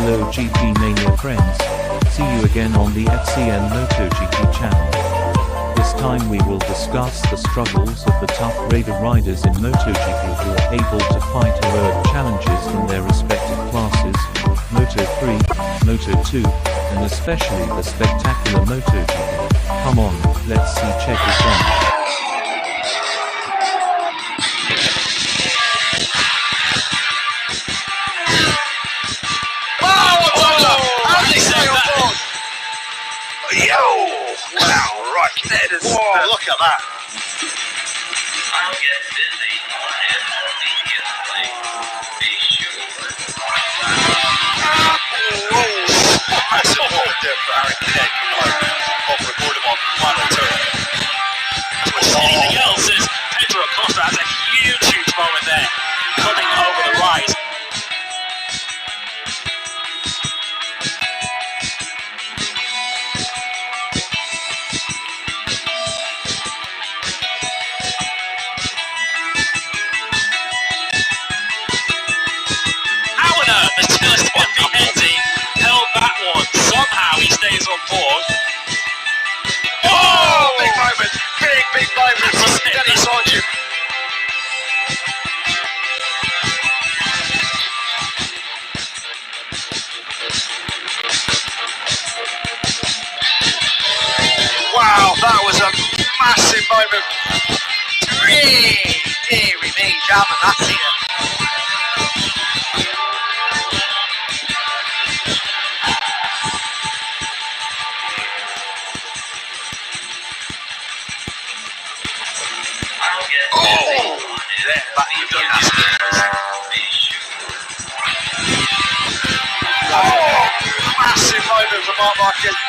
Hello GP Mania friends, see you again on the FCN MotoGP channel. This time we will discuss the struggles of the tough Raeder riders in MotoGP who are able to fight heroic challenges in their respective classes, Moto3, Moto2, and especially the spectacular MotoGP. Come on, let's see, check this out. Yo! Wow, right there. Whoa, look at that. I'll get busy and immediately be sure. Whoa! That's a what to do for Aaron Keg. I'll record him on final turn. Anything else is Pedro Acosta has a huge moment there, coming over the rise. Somehow he stays on board. Oh, big moment, big moment from Dennis Orchard. Wow, that was a massive moment. Deary me, Jam, and that's here. Massive moment from Marquez.